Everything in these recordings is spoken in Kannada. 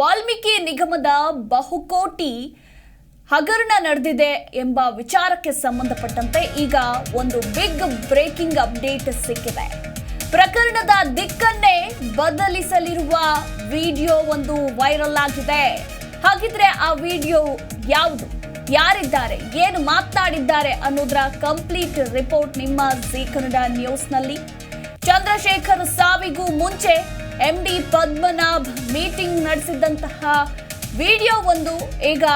ವಾಲ್ಮೀಕಿ ನಿಗಮದ ಬಹುಕೋಟಿ ಹಗರಣ ನಡೆದಿದೆ ಎಂಬ ವಿಚಾರಕ್ಕೆ ಸಂಬಂಧಪಟ್ಟಂತೆ ಈಗ ಒಂದು ಬಿಗ್ ಬ್ರೇಕಿಂಗ್ ಅಪ್ಡೇಟ್ ಸಿಕ್ಕಿದೆ. ಪ್ರಕರಣದ ದಿಕ್ಕನ್ನೇ ಬದಲಿಸಲಿರುವ ವಿಡಿಯೋ ಒಂದು ವೈರಲ್ ಆಗಿದೆ. ಹಾಗಿದ್ರೆ ಆ ವಿಡಿಯೋ ಯಾವುದು, ಯಾರಿದ್ದಾರೆ, ಏನು ಮಾತನಾಡಿದ್ದಾರೆ ಅನ್ನೋದರ ಕಂಪ್ಲೀಟ್ ರಿಪೋರ್ಟ್ ನಿಮ್ಮ ಜೀ ಕನ್ನಡ ನ್ಯೂಸ್ನಲ್ಲಿ. ಚಂದ್ರಶೇಖರ್ ಸಾವಿಗೂ ಮುಂಚೆ MD ಪದ್ಮನಾಭ್ ಮೀಟಿಂಗ್ ನಡೆಸಿದಂತಹ ವಿಡಿಯೋ ಒಂದು ಈಗ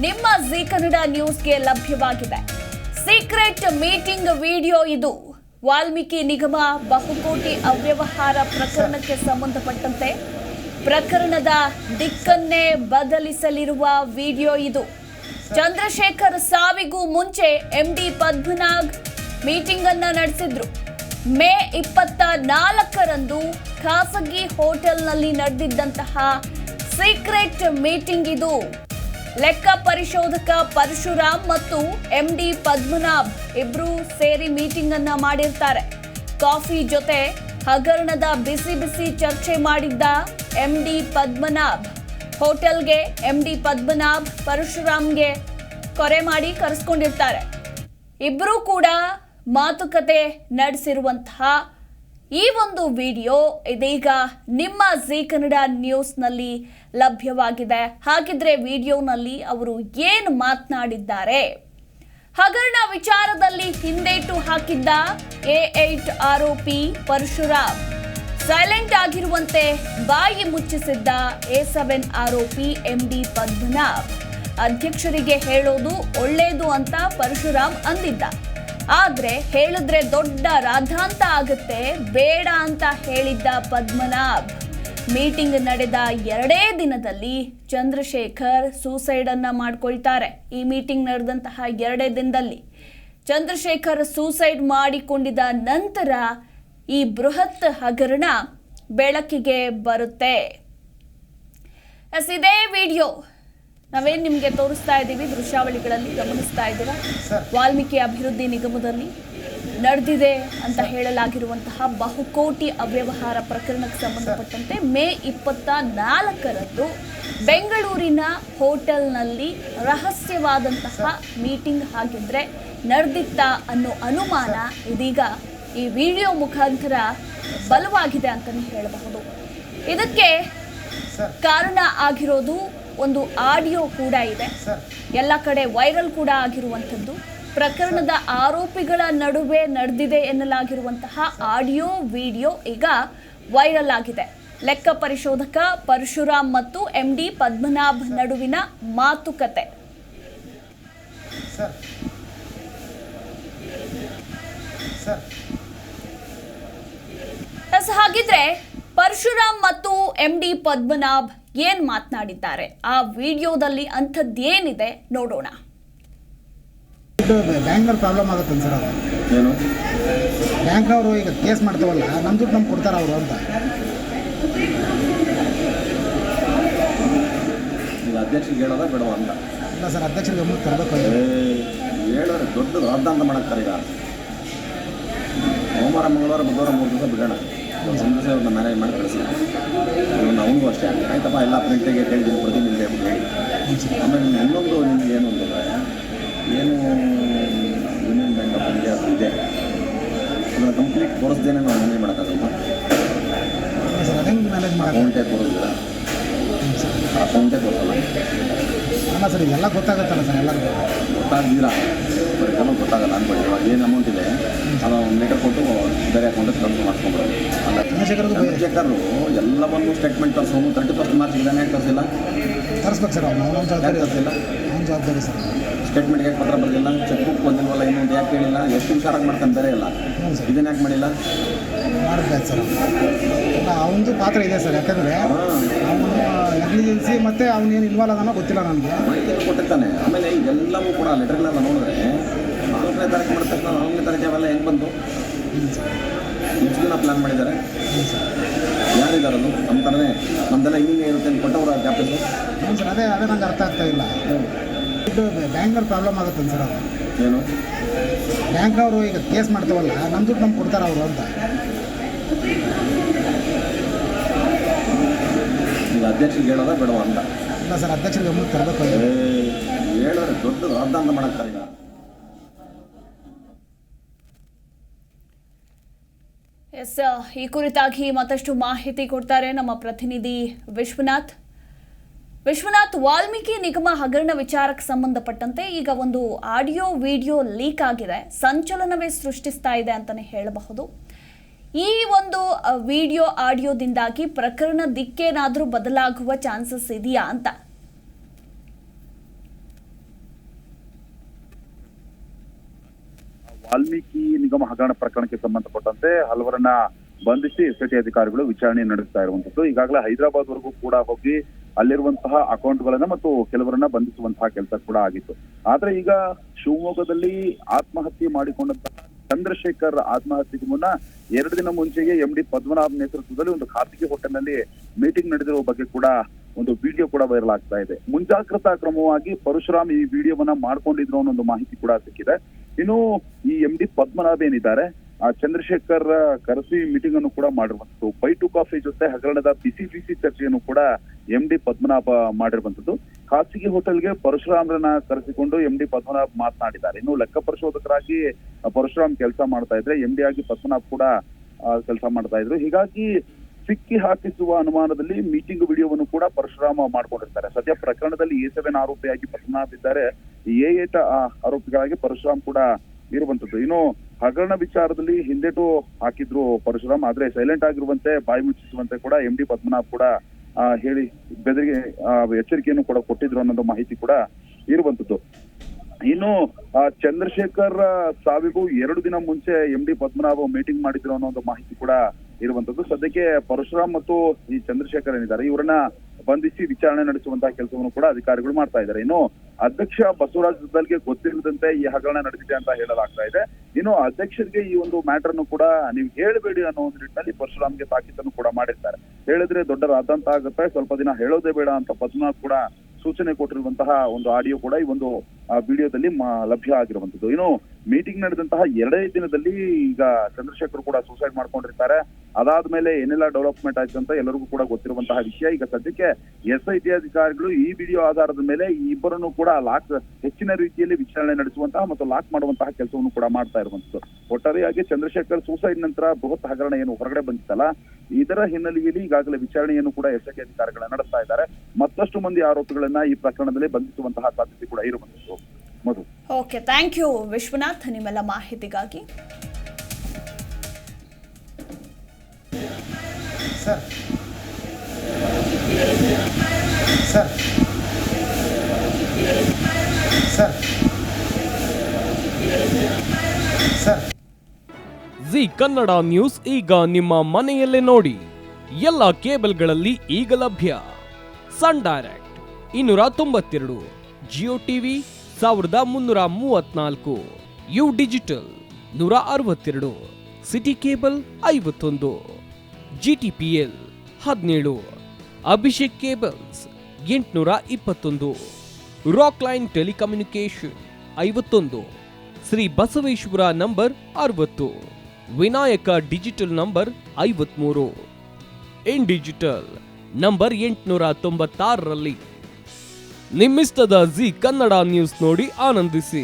ನಿಮ್ಮ ಜೀ ಕನ್ನಡ ನ್ಯೂಸ್ಗೆ ಲಭ್ಯವಾಗಿದೆ. ಸೀಕ್ರೆಟ್ ಮೀಟಿಂಗ್ ವಿಡಿಯೋ ಇದು. ವಾಲ್ಮೀಕಿ ನಿಗಮ ಬಹುಕೋಟಿ ಅವ್ಯವಹಾರ ಪ್ರಕರಣಕ್ಕೆ ಸಂಬಂಧಪಟ್ಟಂತೆ ಪ್ರಕರಣದ ದಿಕ್ಕನ್ನೇ ಬದಲಿಸಲಿರುವ ವಿಡಿಯೋ ಇದು. ಚಂದ್ರಶೇಖರ್ ಸಾವಿಗೂ ಮುಂಚೆ MD ಪದ್ಮನಾಭ್ ಮೀಟಿಂಗ್ ಅನ್ನ ನಡೆಸಿದ್ರು. ಮೇ 24ರಂದು ಖಾಸಗಿ ಹೋಟೆಲ್ನಲ್ಲಿ ನಡೆದಿದ್ದಂತಹ ಸೀಕ್ರೆಟ್ ಮೀಟಿಂಗ್ ಇದು. ಲೆಕ್ಕ ಪರಿಶೋಧಕ ಪರಶುರಾಮ್ ಮತ್ತು MD ಪದ್ಮನಾಭ್ ಇಬ್ರು ಸೇರಿ ಮೀಟಿಂಗ್ ಅನ್ನ ಮಾಡಿರ್ತಾರೆ. ಕಾಫಿ ಜೊತೆ ಹಗರಣದ ಬಿಸಿ ಬಿಸಿ ಚರ್ಚೆ ಮಾಡಿದ್ದ MD ಪದ್ಮನಾಭ್ ಹೋಟೆಲ್ಗೆ MD ಪದ್ಮನಾಭ್ ಪರಶುರಾಮ್ಗೆ ಕರೆ ಮಾಡಿ ಕರೆಸ್ಕೊಂಡಿರ್ತಾರೆ. ಇಬ್ರು ಕೂಡ ಮಾತುಕತೆ ನಡೆಸಿರುವಂತಹ ಈ ಒಂದು ವಿಡಿಯೋ ಇದೀಗ ನಿಮ್ಮ ಜೀ ಕನ್ನಡ ನ್ಯೂಸ್ನಲ್ಲಿ ಲಭ್ಯವಾಗಿದೆ. ಹಾಗಿದ್ರೆ ವಿಡಿಯೋನಲ್ಲಿ ಅವರು ಏನು ಮಾತನಾಡಿದ್ದಾರೆ? ಹಗರಣ ವಿಚಾರದಲ್ಲಿ ಹಿಂದೇಟು ಹಾಕಿದ್ದ A8 ಆರೋಪಿ ಪರಶುರಾಮ್, ಸೈಲೆಂಟ್ ಆಗಿರುವಂತೆ ಬಾಯಿ ಮುಚ್ಚಿಸಿದ್ದ A7 ಆರೋಪಿ MD ಪದ್ಮನಾಭ್. ಅಧ್ಯಕ್ಷರಿಗೆ ಹೇಳೋದು ಒಳ್ಳೇದು ಅಂತ ಪರಶುರಾಮ್ ಅಂದಿದ್ದ. ಆದ್ರೆ ಹೇಳಿದ್ರೆ ದೊಡ್ಡ ರಾಧಾಂತ ಆಗುತ್ತೆ, ಬೇಡ ಅಂತ ಹೇಳಿದ್ದ ಪದ್ಮನಾಭ್. ಮೀಟಿಂಗ್ ನಡೆದ 2 ದಿನದಲ್ಲಿ ಚಂದ್ರಶೇಖರ್ ಸೂಸೈಡ್ ಅನ್ನ ಮಾಡ್ಕೊಳ್ತಾರೆ. ಈ ಮೀಟಿಂಗ್ ನಡೆದಂತಹ 2 ದಿನದಲ್ಲಿ ಚಂದ್ರಶೇಖರ್ ಸೂಸೈಡ್ ಮಾಡಿಕೊಂಡಿದ್ದ ನಂತರ ಈ ಬೃಹತ್ ಹಗರಣ ಬೆಳಕಿಗೆ ಬರುತ್ತೆ. ಇದೇ ವಿಡಿಯೋ ನಾವೇನು ನಿಮಗೆ ತೋರಿಸ್ತಾ ಇದ್ದೀವಿ, ದೃಶ್ಯಾವಳಿಗಳಲ್ಲಿ ಗಮನಿಸ್ತಾ ಇದ್ದೀರಾ. ವಾಲ್ಮೀಕಿ ಅಭಿವೃದ್ಧಿ ನಿಗಮದಲ್ಲಿ ನಡೆದಿದೆ ಅಂತ ಹೇಳಲಾಗಿರುವಂತಹ ಬಹುಕೋಟಿ ಅವ್ಯವಹಾರ ಪ್ರಕರಣಕ್ಕೆ ಸಂಬಂಧಪಟ್ಟಂತೆ ಮೇ 24ರಂದು ಬೆಂಗಳೂರಿನ ಹೋಟೆಲ್ನಲ್ಲಿ ರಹಸ್ಯವಾದಂತಹ ಮೀಟಿಂಗ್ ಹಾಗಿದ್ರೆ ನಡೆದಿತ್ತ ಅನ್ನೋ ಅನುಮಾನ ಇದೀಗ ಈ ವಿಡಿಯೋ ಮುಖಾಂತರ ಬಲವಾಗಿದೆ ಅಂತಲೇ ಹೇಳಬಹುದು. ಇದಕ್ಕೆ ಕಾರಣ ಆಗಿರೋದು ಒಂದು ಆಡಿಯೋ ಕೂಡ ಇದೆ, ಎಲ್ಲ ಕಡೆ ವೈರಲ್ ಕೂಡ ಆಗಿರುವಂಥದ್ದು. ಪ್ರಕರಣದ ಆರೋಪಿಗಳ ನಡುವೆ ನಡೆದಿದೆ ಎನ್ನಲಾಗಿರುವಂತಹ ಆಡಿಯೋ ವಿಡಿಯೋ ಈಗ ವೈರಲ್ ಆಗಿದೆ. ಲೆಕ್ಕ ಪರಿಶೋಧಕ ಪರಶುರಾಮ್ ಮತ್ತು MD ಪದ್ಮನಾಭ್ ನಡುವಿನ ಮಾತುಕತೆ. ಹಾಗಿದ್ರೆ ಪರಶುರಾಮ್ ಮತ್ತು MD ಪದ್ಮನಾಭ್ ಏನ್ ಮಾತನಾಡಿದ್ದಾರೆ, ಆ ವಿಡಿಯೋದಲ್ಲಿ ಅಂಥದ್ದೇನಿದೆ ನೋಡೋಣ. ಬ್ಯಾಂಕ್ನವ್ರು ಪ್ರಾಬ್ಲಮ್ ಆಗುತ್ತೆ ಸರ್. ಅದು ಏನು ಬ್ಯಾಂಕ್ನವರು ಈಗ ಕೇಸ್ ಮಾಡ್ತೇವಲ್ಲ, ನಮ್ಮ ದುಡ್ಡು ನಮ್ಗೆ ಕೊಡ್ತಾರೆ ಅವರು ಅಂತ. ಅಧ್ಯಕ್ಷರಿಗೆ ಹೇಳೋದ ಬಿಡುವ ಅಂತ ಇಲ್ಲ ಸರ್, ಅಧ್ಯಕ್ಷರಿಗೆ ಗಮನಕ್ಕೆ ತರಬೇಕು. ಹೇಳೋರು ದೊಡ್ಡ ರಾಜಧಾಂತ ಮಾಡಕ್ತಾರೆ. ಈಗ ಸೋಮವಾರ ಮಂಗಳವಾರ ಬುಧವಾರ 3 ದಿವಸ ಬಿಡೋಣ, ಒಂದು ದಿವಸ ಅವ್ರನ್ನ ಮ್ಯಾನೇಜ್ ಮಾಡಿ ಕಳಿಸಿ. ಅವನಿಗೂ ಅಷ್ಟೇ ಆಯ್ತಪ್ಪ, ಎಲ್ಲ ಪ್ರಿಂಟಿಗೆ ಕೇಳಿದ್ದೀನಿ ಕೊಡ್ತೀನಿ ನಿಮಗೆ ಅಂತ ಹೇಳಿ. ಆಮೇಲೆ ಇನ್ನೊಂದು ನಿಮಗೆ ಏನು ಅಂತಂದರೆ, ಏನು ಯೂನಿಯನ್ ಬ್ಯಾಂಕ್ ಆಫ್ ಇಂಡಿಯಾ ಇದೆ ಅದನ್ನು ಕಂಪ್ಲೀಟ್ ತೋರಿಸ್ದೇನೆ ನಾವು ಮ್ಯಾನೇಜ್ ಮಾಡೋಕ್ಕಾಗಲ್ಲ. ಅಕೌಂಟೇ ತೋರಿಸಿಲ್ಲ, ಅಕೌಂಟೇ ತೋರಿಸಲ್ಲ. ಅಲ್ಲ ಸರ್, ಇದೆಲ್ಲ ಗೊತ್ತಾಗುತ್ತಲ್ಲ ಸರ್, ಎಲ್ಲರಿಗೂ ಗೊತ್ತಾಗ್ದಿರಾ ಬರೀ ಕಮ್ಮಿ ಗೊತ್ತಾಗಲ್ಲ ಅಂದ್ಬಿಟ್ಟು. ಇವಾಗ ಏನು ಅಮೌಂಟ್ ಇದೆ ಅದು ಲೆಟರ್ ಕೊಟ್ಟು ಬೇರೆ ಅಕೌಂಟಿಗೆ ಟ್ರಾನ್ಸ್ಫರ್ ಮಾಡ್ಕೊಂಡ್ಬಿಡೋದು. ಅಲ್ಲ, ಚಂದ್ರಶೇಖರ್ ಎಲ್ಲವನ್ನು ಸ್ಟೇಟ್ಮೆಂಟ್ ತರಿಸೋದು 31 ಮಾರ್ಚ್ ಇದ್ದಾನೆ ತರಿಸಿಲ್ಲ, ತರಿಸ್ಬೇಕು ಸರ್. ಅವ್ನು ಜವಾಬ್ದಾರಿ ತರಿಸಿಲ್ಲ, ಅವ್ನು ಜವಾಬ್ದಾರಿ ಸರ್. ಸ್ಟೇಟ್ಮೆಂಟ್ಗೆ ಪತ್ರ ಬರಲಿಲ್ಲ, ಚೆಕ್ ಬುಕ್ ಬಂದಿಲ್ವಲ್ಲ, ಇನ್ನೊಂದು ಯಾಕೆ ಕೇಳಿಲ್ಲ, ಎಷ್ಟು ಹುಷಾರಾಗಿ ಮಾಡ್ತಾನೆ ಬೇರೆ ಇಲ್ಲ, ಇದನ್ನ ಯಾಕೆ ಮಾಡಿಲ್ಲ ಮಾಡಬೇಕು ಸರ್. ಇಲ್ಲ, ಅವನದು ಪಾತ್ರ ಇದೆ ಸರ್. ಯಾಕಂದರೆ ಅವನು ನೆಗ್ಲಿಜೆನ್ಸಿ ಮತ್ತು ಅವನೇನು ಇನ್ವಾಲ್ವ್ ಆಗೋನೋ ಗೊತ್ತಿಲ್ಲ ನನಗೆ. ಮಾಹಿತಿ ಕೊಟ್ಟಿರ್ತಾನೆ. ಆಮೇಲೆ ಇದೆಲ್ಲವೂ ಕೂಡ ಲೆಟರ್ಗಳೆಲ್ಲ ನೋಡಿದ್ರೆ 4ನೇ ತಾರೀಕು ಮಾಡಿದ ತಕ್ಷಣ 4ನೇ ತಾರೀಕು ಅವೆಲ್ಲ ಹೆಂಗೆ ಬಂತು? ಎಷ್ಟು ದಿನ ಪ್ಲ್ಯಾನ್ ಮಾಡಿದ್ದಾರೆ? ಯಾರಿದ್ದಾರದು? ನಮ್ಮ ಥರನೇ ನಮ್ಮದೆಲ್ಲ ಹಿಂಗೆ ಇರುತ್ತೆ ಅಂತ ಕೊಟ್ಟವ್ರ ಕ್ಯಾಪ್ಟನ್ಸು. ಹ್ಞೂ ಸರ್, ಅದೇ ನಂಗೆ ಅರ್ಥ ಆಗ್ತಾ ಇಲ್ಲ. ಇದು ಬ್ಯಾಂಕ್ನವ್ರು ಪ್ರಾಬ್ಲಮ್ ಆಗುತ್ತೆ ಸರ್. ಅದು ಏನು ಬ್ಯಾಂಕ್ನವರು ಈಗ ಕೇಸ್ ಮಾಡ್ತೇವಲ್ಲ, ನಮ್ಮ ದುಡ್ಡು ನಮ್ಗೆ ಕೊಡ್ತಾರೆ ಅವರು ಅಂತ. ಈಗ ಅಧ್ಯಕ್ಷರಿಗೆ ಹೇಳೋದ ಬೇಡವ ಅಂತ ಇಲ್ಲ ಸರ್, ಅಧ್ಯಕ್ಷರಿಗೆ ಗಮನಕ್ಕೆ ತರಬೇಕು. ಹೇಳಿದ್ರೆ ದೊಡ್ಡ ರಾಜಧಾಂತ ಮಾಡಕ್ತಾರೆ ಈಗ. ಎಸ್, ಈ ಕುರಿತಾಗಿ ಮತ್ತಷ್ಟು ಮಾಹಿತಿ ಕೊಡ್ತಾರೆ ನಮ್ಮ ಪ್ರತಿನಿಧಿ ವಿಶ್ವನಾಥ್. ವಾಲ್ಮೀಕಿ ನಿಗಮ ಹಗರಣ ವಿಚಾರಕ್ಕೆ ಸಂಬಂಧಪಟ್ಟಂತೆ ಈಗ ಒಂದು ಆಡಿಯೋ ವಿಡಿಯೋ ಲೀಕ್ ಆಗಿದೆ, ಸಂಚಲನವೇ ಸೃಷ್ಟಿಸ್ತಾ ಇದೆ ಅಂತಾನೆ ಹೇಳಬಹುದು. ಈ ಒಂದು ವಿಡಿಯೋ ಆಡಿಯೋದಿಂದಾಗಿ ಪ್ರಕರಣ ದಿಕ್ಕೇನಾದರೂ ಬದಲಾಗುವ ಚಾನ್ಸಸ್ ಇದೆಯಾ ಅಂತ? ವಾಲ್ಮೀಕಿ ನಿಗಮ ಹಗರಣ ಪ್ರಕರಣಕ್ಕೆ ಸಂಬಂಧಪಟ್ಟಂತೆ ಹಲವರನ್ನ ಬಂಧಿಸಿ ಎಸ್ಐಟಿ ಅಧಿಕಾರಿಗಳು ವಿಚಾರಣೆ ನಡೆಸ್ತಾ ಇರುವಂತದ್ದು. ಈಗಾಗಲೇ ಹೈದರಾಬಾದ್ ವರೆಗೂ ಕೂಡ ಹೋಗಿ ಅಲ್ಲಿರುವಂತಹ ಅಕೌಂಟ್ಗಳನ್ನ ಮತ್ತು ಕೆಲವರನ್ನ ಬಂಧಿಸುವಂತಹ ಕೆಲಸ ಕೂಡ ಆಗಿತ್ತು. ಆದ್ರೆ ಈಗ ಶಿವಮೊಗ್ಗದಲ್ಲಿ ಆತ್ಮಹತ್ಯೆ ಮಾಡಿಕೊಂಡಂತಹ ಚಂದ್ರಶೇಖರ್ ಆತ್ಮಹತ್ಯೆಗೆ ಮುನ್ನ 2 ದಿನ ಮುಂಚೆಗೆ MD ಪದ್ಮನಾಭ್ ನೇತೃತ್ವದಲ್ಲಿ ಒಂದು ಖಾಸಗಿ ಹೋಟೆಲ್ನಲ್ಲಿ ಮೀಟಿಂಗ್ ನಡೆದಿರುವ ಬಗ್ಗೆ ಕೂಡ ಒಂದು ವಿಡಿಯೋ ಕೂಡ ವೈರಲ್ ಆಗ್ತಾ ಇದೆ. ಮುಂಜಾಗ್ರತಾ ಕ್ರಮವಾಗಿ ಪರಶುರಾಮ್ ಈ ವಿಡಿಯೋವನ್ನ ಮಾಡ್ಕೊಂಡಿದ್ರು ಅನ್ನೋ ಒಂದು ಮಾಹಿತಿ ಕೂಡ ಸಿಕ್ಕಿದೆ. ಇನ್ನು ಈ MD ಪದ್ಮನಾಭ್ ಏನಿದ್ದಾರೆ, ಆ ಚಂದ್ರಶೇಖರ್ ಕರೆಸಿ ಮೀಟಿಂಗ್ ಅನ್ನು ಕೂಡ ಮಾಡಿರುವಂತದ್ದು. ಬೈ ಟು ಕಾಫಿ ಜೊತೆ ಹಗರಣದ ಬಿಸಿ ಚರ್ಚೆಯನ್ನು ಕೂಡ MD ಪದ್ಮನಾಭ ಮಾಡಿರುವಂತದ್ದು. ಖಾಸಗಿ ಹೋಟೆಲ್ಗೆ ಪರಶುರಾಮ್ರನ್ನ ಕರೆಸಿಕೊಂಡು MD ಪದ್ಮನಾಭ್ ಮಾತನಾಡಿದ್ದಾರೆ. ಇನ್ನು ಲೆಕ್ಕ ಪರಿಶೋಧಕರಾಗಿ ಪರಶುರಾಮ್ ಕೆಲಸ ಮಾಡ್ತಾ ಇದ್ರೆ, MD ಆಗಿ ಪದ್ಮನಾಭ್ ಕೂಡ ಕೆಲಸ ಮಾಡ್ತಾ ಇದ್ರು. ಹೀಗಾಗಿ ಸಿಕ್ಕಿ ಹಾಕಿಸುವ ಅನುಮಾನದಲ್ಲಿ ಮೀಟಿಂಗ್ ವಿಡಿಯೋವನ್ನು ಕೂಡ ಪರಶುರಾಮ ಮಾಡ್ಕೊಂಡಿರ್ತಾರೆ. ಸದ್ಯ ಪ್ರಕರಣದಲ್ಲಿ A7 ಆರೋಪಿಯಾಗಿ ಪದ್ಮನಾಭ್ ಇದ್ದಾರೆ, A8 ಆರೋಪಿಗಳಾಗಿ ಪರಶುರಾಮ್ ಕೂಡ ಇರುವಂತದ್ದು. ಇನ್ನು ಹಗರಣ ವಿಚಾರದಲ್ಲಿ ಹಿಂದೆಟು ಹಾಕಿದ್ರು ಪರಶುರಾಮ್, ಆದ್ರೆ ಸೈಲೆಂಟ್ ಆಗಿರುವಂತೆ ಬಾಯಿ ಮುಚ್ಚಿಸುವಂತೆ ಕೂಡ MD ಪದ್ಮನಾಭ್ ಕೂಡ ಹೇಳಿ ಬೆದರಿಗೆ ಎಚ್ಚರಿಕೆಯನ್ನು ಕೂಡ ಕೊಟ್ಟಿದ್ರು ಅನ್ನೋದು ಮಾಹಿತಿ ಕೂಡ ಇರುವಂತದ್ದು. ಇನ್ನು ಚಂದ್ರಶೇಖರ್ ಸಾವಿಗೂ 2 ದಿನ ಮುಂಚೆ MD ಪದ್ಮನಾಭ್ ಮೀಟಿಂಗ್ ಮಾಡಿದ್ರು ಅನ್ನೋ ಒಂದು ಮಾಹಿತಿ ಕೂಡ ಇರುವಂತದ್ದು. ಸದ್ಯಕ್ಕೆ ಪರಶುರಾಮ್ ಮತ್ತು ಈ ಚಂದ್ರಶೇಖರ್ ಏನಿದ್ದಾರೆ, ಇವರನ್ನ ಬಂಧಿಸಿ ವಿಚಾರಣೆ ನಡೆಸುವಂತಹ ಕೆಲಸವನ್ನು ಕೂಡ ಅಧಿಕಾರಿಗಳು ಮಾಡ್ತಾ ಇದ್ದಾರೆ. ಇನ್ನು ಅಧ್ಯಕ್ಷ ಬಸವರಾಜ ದಲ್ಗೆ ಗೊತ್ತಿಲ್ಲದಂತೆ ಈ ಹಗರಣ ನಡೆದಿದೆ ಅಂತ ಹೇಳಲಾಗ್ತಾ ಇದೆ. ಇನ್ನು ಅಧ್ಯಕ್ಷರಿಗೆ ಈ ಒಂದು ಮ್ಯಾಟರ್ ಅನ್ನು ಕೂಡ ನೀವು ಹೇಳಬೇಡಿ ಅನ್ನೋ ಒಂದು ನಿಟ್ಟಿನಲ್ಲಿ ಪರಶುರಾಮ್ಗೆ ತಾಕೀತನ್ನು ಕೂಡ ಮಾಡಿರ್ತಾರೆ. ಹೇಳಿದ್ರೆ ದೊಡ್ಡ ರಾದಂತ ಆಗುತ್ತೆ, ಸ್ವಲ್ಪ ದಿನ ಹೇಳೋದೇ ಬೇಡ ಅಂತ ಪದ್ಮನಾಭ್ ಕೂಡ ಸೂಚನೆ ಕೊಟ್ಟಿರುವಂತಹ ಒಂದು ಆಡಿಯೋ ಕೂಡ ಈ ಒಂದು ವಿಡಿಯೋದಲ್ಲಿ ಲಭ್ಯ ಆಗಿರುವಂತದ್ದು. ಇನ್ನು ಮೀಟಿಂಗ್ ನಡೆದಂತಹ 2 ದಿನದಲ್ಲಿ ಈಗ ಚಂದ್ರಶೇಖರ್ ಕೂಡ ಸೂಸೈಡ್ ಮಾಡ್ಕೊಂಡಿರ್ತಾರೆ. ಅದಾದ್ಮೇಲೆ ಏನೆಲ್ಲ ಡೆವಲಪ್ಮೆಂಟ್ ಆಯ್ತು ಅಂತ ಎಲ್ಲರಿಗೂ ಕೂಡ ಗೊತ್ತಿರುವಂತಹ ವಿಷಯ. ಈಗ ಸದ್ಯಕ್ಕೆ SIT ಅಧಿಕಾರಿಗಳು ಈ ವಿಡಿಯೋ ಆಧಾರದ ಮೇಲೆ ಈ ಇಬ್ಬರನ್ನು ಕೂಡ ಹೆಚ್ಚಿನ ರೀತಿಯಲ್ಲಿ ವಿಚಾರಣೆ ನಡೆಸುವಂತಹ ಮತ್ತು ಲಾಕ್ ಮಾಡುವಂತಹ ಕೆಲಸವನ್ನು ಕೂಡ ಮಾಡ್ತಾ ಇರುವಂತದ್ದು. ಒಟ್ಟಾರೆಯಾಗಿ ಚಂದ್ರಶೇಖರ್ ಸೂಸೈಡ್ ನಂತರ ಬೃಹತ್ ಹಗರಣ ಏನು ಹೊರಗಡೆ ಬಂದಿತ್ತಲ್ಲ, ಇದರ ಹಿನ್ನೆಲೆಯಲ್ಲಿ ಈಗಾಗಲೇ ವಿಚಾರಣೆಯನ್ನು ಕೂಡ SIT ಅಧಿಕಾರಿಗಳು ನಡೆಸ್ತಾ ಇದ್ದಾರೆ. ಮತ್ತಷ್ಟು ಮಂದಿ ಆರೋಪಿಗಳನ್ನ ಈ ಪ್ರಕರಣದಲ್ಲಿ ಬಂಧಿಸುವಂತಹ ಸಾಧ್ಯತೆ ಕೂಡ ಇರುವಂತದ್ದು. Madhu. Okay, thank you Vishwanath ನಿಮ್ಮೆಲ್ಲ ಮಾಹಿತಿಗಾಗಿ. Sir sir sir sir Zee Kannada news ಈಗ ನಿಮ್ಮ ಮನೆಯಲ್ಲೇ ನೋಡಿ. ಎಲ್ಲ ಕೇಬಲ್ಗಳಲ್ಲಿ ಈಗ ಲಭ್ಯ. Sun direct 292, Jio TV 1334, U digital 162, city cable 51, GTPL 17, Abhishek cables 821, rock line telecommunication 51, Shri Basaveshwara number 60, Vinayaka digital number 53, in digital number 896ರಲ್ಲಿ. ನಿಮ್ಮಿಸ್ತದ ಜಿ ಕನ್ನಡ ನ್ಯೂಸ್ ನೋಡಿ ಆನಂದಿಸಿ.